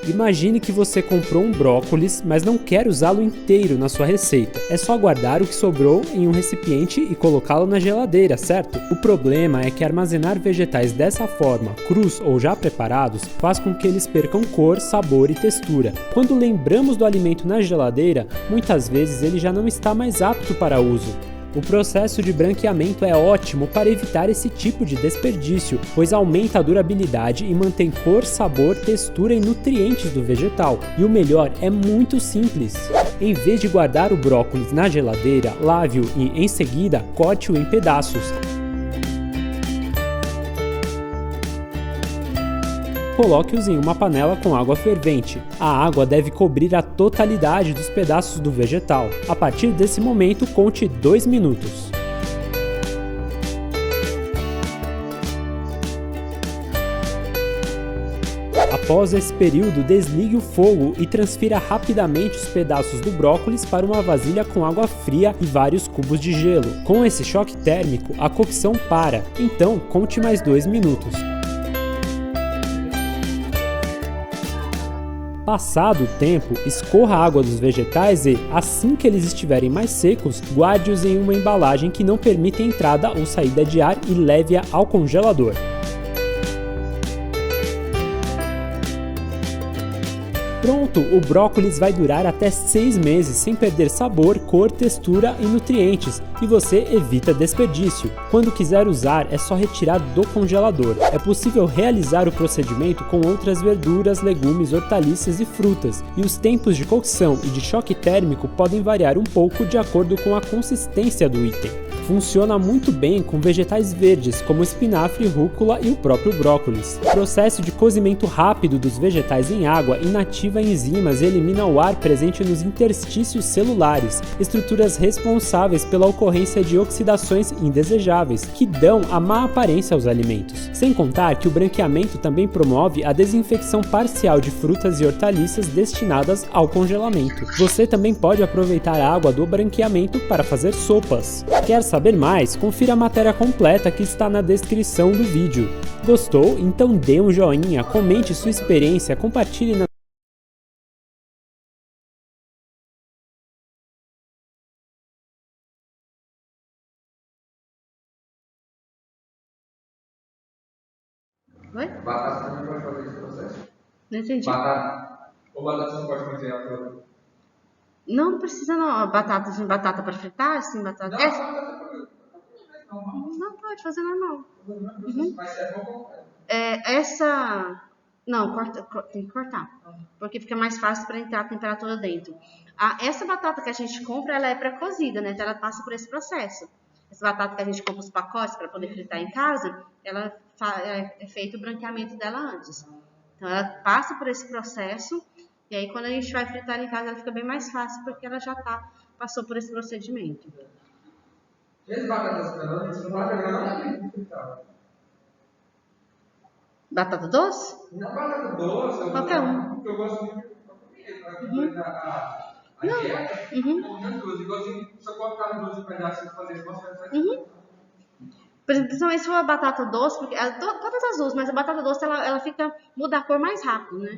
Imagine que você comprou um brócolis, mas não quer usá-lo inteiro na sua receita. É só guardar o que sobrou em um recipiente e colocá-lo na geladeira, certo? O problema é que armazenar vegetais dessa forma, crus ou já preparados, faz com que eles percam cor, sabor e textura. Quando lembramos do alimento na geladeira, muitas vezes ele já não está mais apto para uso. O processo de branqueamento é ótimo para evitar esse tipo de desperdício, pois aumenta a durabilidade e mantém cor, sabor, textura e nutrientes do vegetal. E o melhor, é muito simples. Em vez de guardar o brócolis na geladeira, lave-o e, em seguida, corte-o em pedaços. Coloque-os em uma panela com água fervente. A água deve cobrir a totalidade dos pedaços do vegetal. A partir desse momento, conte 2 minutos. Após esse período, desligue o fogo e transfira rapidamente os pedaços do brócolis para uma vasilha com água fria e vários cubos de gelo. Com esse choque térmico, a cocção para. Então, conte mais 2 minutos. Passado o tempo, escorra a água dos vegetais e, assim que eles estiverem mais secos, guarde-os em uma embalagem que não permita entrada ou saída de ar e leve-a ao congelador. Pronto, o brócolis vai durar até 6 meses sem perder sabor, cor, textura e nutrientes, e você evita desperdício. Quando quiser usar, é só retirar do congelador. É possível realizar o procedimento com outras verduras, legumes, hortaliças e frutas, e os tempos de cocção e de choque térmico podem variar um pouco de acordo com a consistência do item. Funciona muito bem com vegetais verdes como espinafre, rúcula e o próprio brócolis. O processo de cozimento rápido dos vegetais em água inativa enzimas e elimina o ar presente nos interstícios celulares, estruturas responsáveis pela ocorrência de oxidações indesejáveis, que dão a má aparência aos alimentos. Sem contar que o branqueamento também promove a desinfecção parcial de frutas e hortaliças destinadas ao congelamento. Você também pode aproveitar a água do branqueamento para fazer sopas. Quer saber mais? Confira a matéria completa que está na descrição do vídeo. Gostou? Então dê um joinha, comente sua experiência, compartilhe na Oi? Batata também pode fazer esse processo? Não entendi. Batata. Ou batata você não pode fazer ela toda? Não precisa não. Batata para fritar, assim, batata. Não, Não pode fazer normal. Uhum. Mas é bom. Essa. Não, tem que cortar. Porque fica mais fácil para entrar a temperatura dentro. Essa batata que a gente compra, ela é pré-cozida, né? Então ela passa por esse processo. Essa batata que a gente compra os pacotes para poder fritar em casa, ela é feito o branqueamento dela antes. Então ela passa por esse processo. E aí quando a gente vai fritar em casa, ela fica bem mais fácil porque ela já passou por esse procedimento. E as batatas grandes, você não vai pegar nada fritar? Batata doce? Não, batata doce. Qualquer um. Porque eu gosto muito de comer a dieta. Igualzinho, se eu cortar no 12 pedaços e fazer isso, você vai Principalmente se for a batata doce, porque todas as duas, mas a batata doce ela muda a cor mais rápido, né?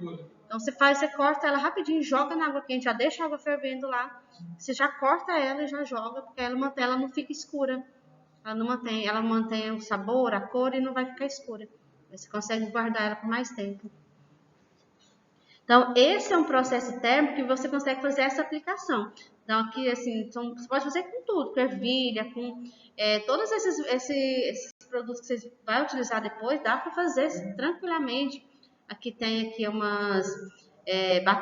Então você corta ela rapidinho, joga na água quente, já deixa a água fervendo lá. Você já corta ela e já joga, porque ela não fica escura. Ela mantém o sabor, a cor e não vai ficar escura. Você consegue guardar ela por mais tempo. Então, esse é um processo térmico que você consegue fazer essa aplicação. Então, aqui, assim, você pode fazer com tudo, com ervilha, com todos esses produtos que você vai utilizar depois, dá para fazer tranquilamente. Aqui tem umas,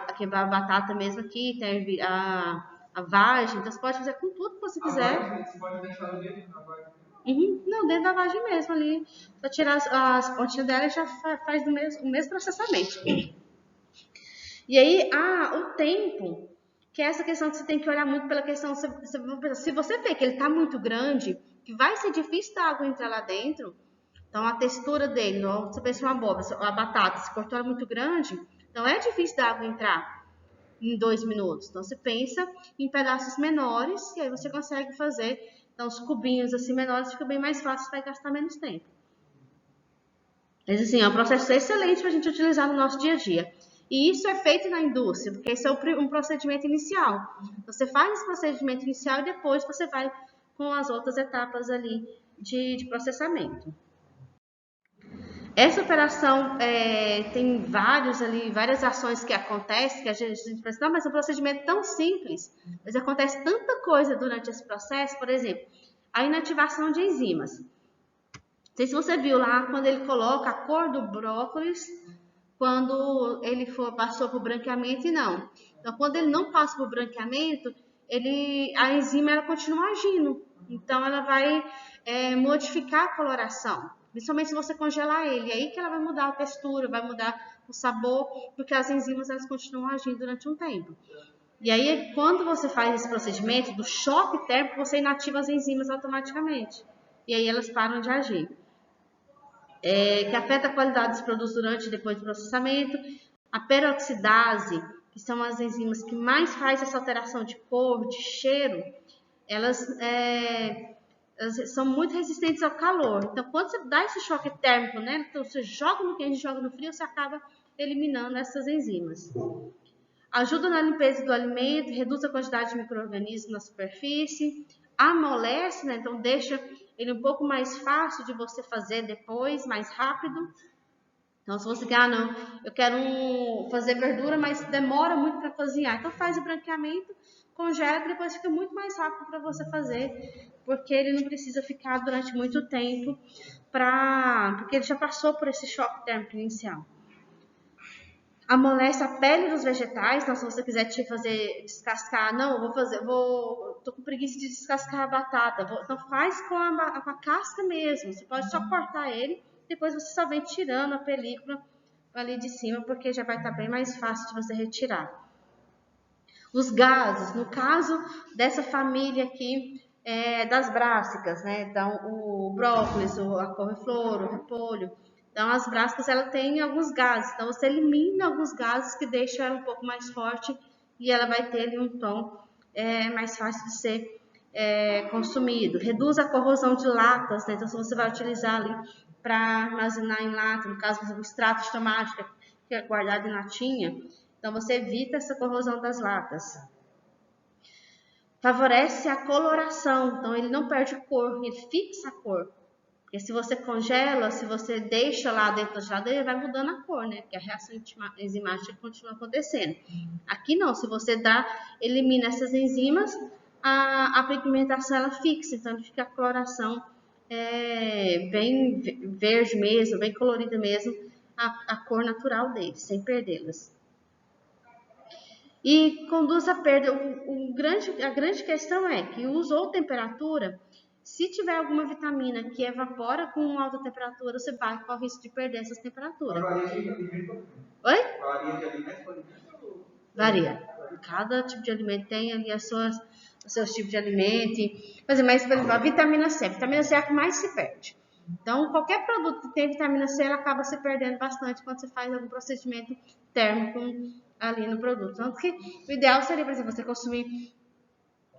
aqui a batata mesmo aqui, tem a vagem, então você pode fazer com tudo que você quiser. Você pode deixar no dentro da vagem? Não, dentro da vagem mesmo ali. Só tirar as pontinhas dela e já faz o mesmo processamento. E aí, o tempo, que é essa questão que você tem que olhar muito pela questão, se você vê que ele está muito grande, que vai ser difícil da água entrar lá dentro, então a textura dele, você pensa uma abóbora, a batata, se cortou ela muito grande, então é difícil da água entrar em 2 minutos. Então você pensa em pedaços menores, e aí você consegue fazer, então os cubinhos assim menores fica bem mais fácil, vai gastar menos tempo. Mas assim, é um processo excelente para a gente utilizar no nosso dia a dia. E isso é feito na indústria, porque esse é um procedimento inicial. Você faz esse procedimento inicial e depois você vai com as outras etapas ali de processamento. Essa operação tem várias ações que acontecem, que a gente pensa, não, mas é um procedimento tão simples, mas acontece tanta coisa durante esse processo, por exemplo, a inativação de enzimas. Não sei se você viu lá, quando ele coloca a cor do brócolis, quando ele passou por branqueamento e não. Então, quando ele não passa por branqueamento, a enzima ela continua agindo. Então, ela vai modificar a coloração. Principalmente se você congelar ele. É aí que ela vai mudar a textura, vai mudar o sabor, porque as enzimas elas continuam agindo durante um tempo. E aí, quando você faz esse procedimento do choque térmico, você inativa as enzimas automaticamente. E aí elas param de agir. Que afeta a qualidade dos produtos durante e depois do processamento. A peroxidase, que são as enzimas que mais faz essa alteração de cor, de cheiro, elas são muito resistentes ao calor. Então, quando você dá esse choque térmico, né? Então, você joga no quente, joga no frio, você acaba eliminando essas enzimas. Ajuda na limpeza do alimento, reduz a quantidade de micro-organismos na superfície, amolece, né? Então deixa ele um pouco mais fácil de você fazer depois, mais rápido. Então, se você quer, não, eu quero fazer verdura, mas demora muito para cozinhar. Então, faz o branqueamento, congela, depois fica muito mais rápido para você fazer, porque ele não precisa ficar durante muito tempo, porque ele já passou por esse choque térmico inicial. Amolece a pele dos vegetais, então se você quiser descascar, não, tô com preguiça de descascar a batata, então faz com a casca mesmo, você pode só cortar ele, depois você só vem tirando a película ali de cima, porque já vai estar bem mais fácil de você retirar. Os gases, no caso dessa família aqui, das brássicas, né, então o brócolis, a couve-flor, o repolho. Então, as brássicas, ela tem alguns gases. Então, você elimina alguns gases que deixam ela um pouco mais forte e ela vai ter ali um tom mais fácil de ser consumido. Reduz a corrosão de latas, né? Então, se você vai utilizar ali para armazenar em lata, no caso, o extrato de tomate, que é guardado em latinha, então você evita essa corrosão das latas. Favorece a coloração, então ele não perde cor, ele fixa a cor. Porque se você congela, se você deixa lá dentro da geladeira, vai mudando a cor, né? Porque a reação enzimática continua acontecendo. Aqui não, se você elimina essas enzimas, a pigmentação ela fixa, então fica a coloração bem verde mesmo, bem colorida mesmo, a cor natural deles, sem perdê-las. E conduz à perda. A grande questão é que usou temperatura. Se tiver alguma vitamina que evapora com alta temperatura, você vai correr o risco de perder essas temperaturas. Oi? Varia de alimento para alimento? Varia. Cada tipo de alimento tem ali os seus tipos de alimento. Mas, por exemplo, a vitamina C. A vitamina C é a que mais se perde. Então, qualquer produto que tem vitamina C, ela acaba se perdendo bastante quando você faz algum procedimento térmico ali no produto. Tanto que o ideal seria, por exemplo, você consumir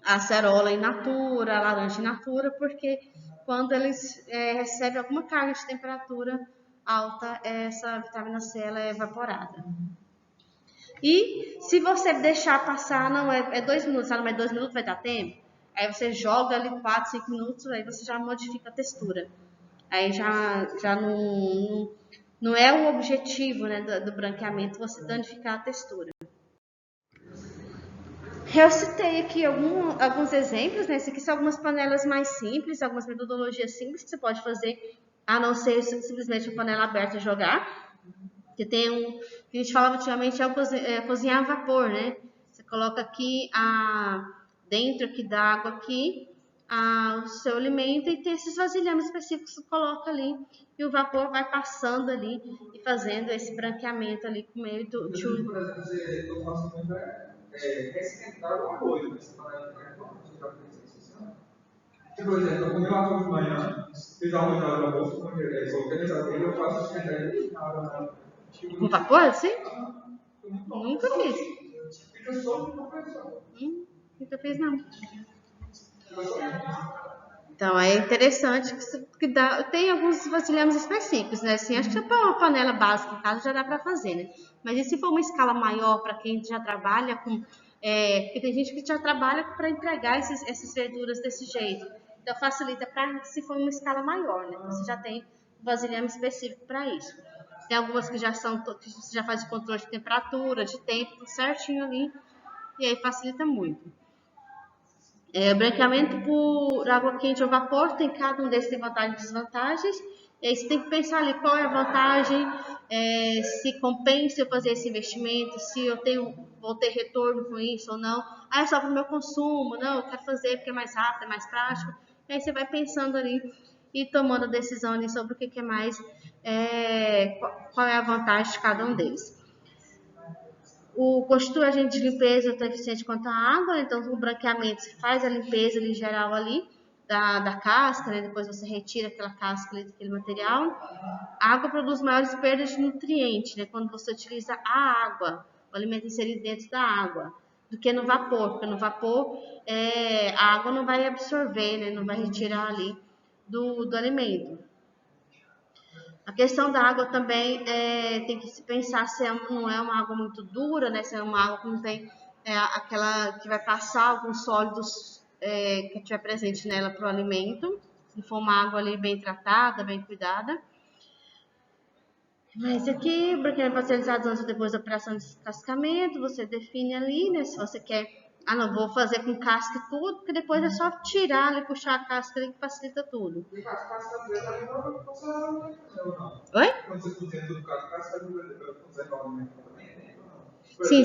a acerola in natura, a laranja in natura, porque quando eles recebem alguma carga de temperatura alta, essa vitamina C ela é evaporada. E se você deixar passar, não é 2 minutos, mas 2 minutos vai dar tempo, aí você joga ali 4, 5 minutos, aí você já modifica a textura. Aí já não é o objetivo, né, do branqueamento você danificar a textura. Eu citei aqui alguns exemplos, né? Esse aqui são algumas panelas mais simples, algumas metodologias simples que você pode fazer, a não ser simplesmente uma panela aberta e jogar. Que tem que a gente falava antigamente cozinhar a vapor, né? Você coloca aqui dentro aqui da água aqui o seu alimento e tem esses vasilhames específicos que você coloca ali e o vapor vai passando ali e fazendo esse branqueamento ali com meio do... Por exemplo, eu faço muito resquentar o arroz, né? Você fala, você já fez isso, né? Por exemplo, eu comi o arroz de manhã, fiz arroz na hora do almoço, organizado ele, eu faço esquentar ele na hora. Com vapor, assim? Nunca fiz. Fica solto na pressão. Nunca fiz, não. Então, é interessante que tem alguns vasilhames específicos, né? Assim, acho que para uma panela básica em casa já dá para fazer, né? Mas e se for uma escala maior para quem já trabalha com... porque tem gente que já trabalha para entregar essas verduras desse jeito. Então, facilita para se for uma escala maior, né? Você já tem um vasilhame específico para isso. Tem algumas que que você já faz o controle de temperatura, de tempo, tudo certinho ali. E aí facilita muito. Branqueamento por água quente ou vapor, tem cada um desses tem vantagens e desvantagens. E aí você tem que pensar ali qual é a vantagem, se compensa eu fazer esse investimento, se eu vou ter retorno com isso ou não. É só para o meu consumo, não, eu quero fazer porque é mais rápido, é mais prático. E aí você vai pensando ali e tomando a decisão ali sobre o que é mais, qual é a vantagem de cada um deles. Constitui agente de limpeza tão eficiente quanto a água, então o branqueamento você faz a limpeza ali, geral ali da casca, né? Depois você retira aquela casca ali, daquele material. A água produz maiores perdas de nutrientes, né? Quando você utiliza a água, o alimento inserido dentro da água, do que no vapor, porque no vapor a água não vai absorver, né? Não vai retirar ali do alimento. A questão da água também tem que se pensar se não é uma água muito dura, né? Se é uma água que não tem aquela que vai passar alguns sólidos que estiver presente nela para o alimento. Se for uma água ali bem tratada, bem cuidada. Mas aqui, branqueamento parcializado antes ou depois da operação de descascamento, você define ali, né? Se você quer, não vou fazer com casca e tudo, porque depois é só tirar e puxar a casca ali que facilita tudo. E a casca dele ali não funciona, não. Oi? Quando você cozinha tudo com a casca, funciona o alimento também, não? Sim,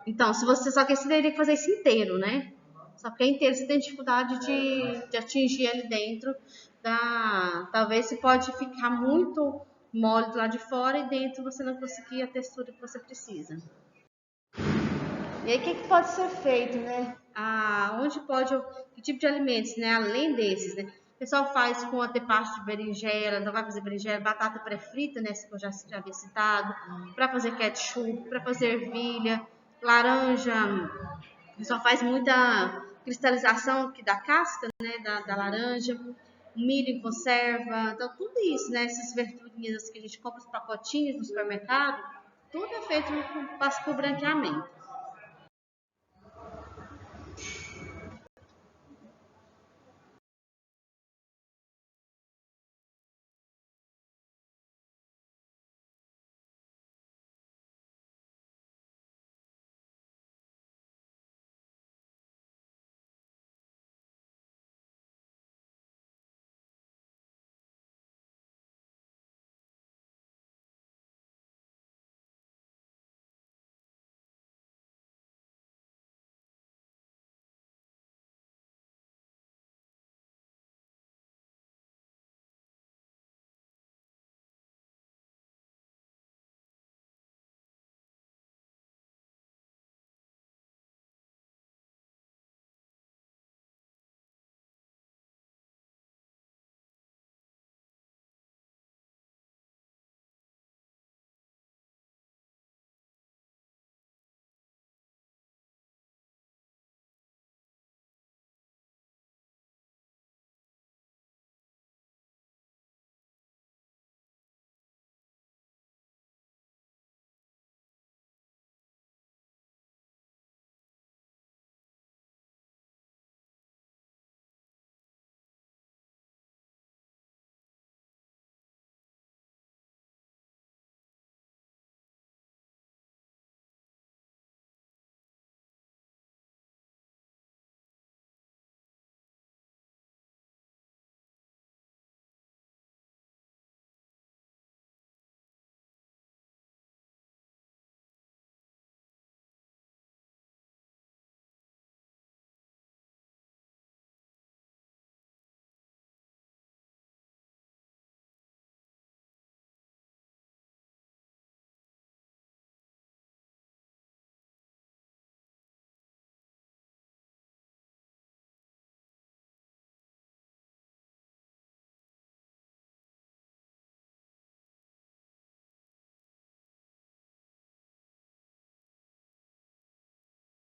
então, se você só quer, você teria que fazer isso inteiro, né? Só que inteiro você tem dificuldade de atingir ali dentro. Talvez você pode ficar muito mole do lado de fora e dentro você não conseguir a textura que você precisa. E aí, o que pode ser feito, né? Que tipo de alimentos, né? Além desses, né? O pessoal faz com antepasto de berinjela, não vai fazer berinjela, batata pré-frita, né? Que eu já havia citado, para fazer ketchup, para fazer ervilha, laranja. O pessoal faz muita cristalização aqui da casca, né? Da laranja, milho em conserva, então tudo isso, né? Essas verdurinhas que a gente compra os pacotinhos no supermercado, tudo é feito por branqueamento.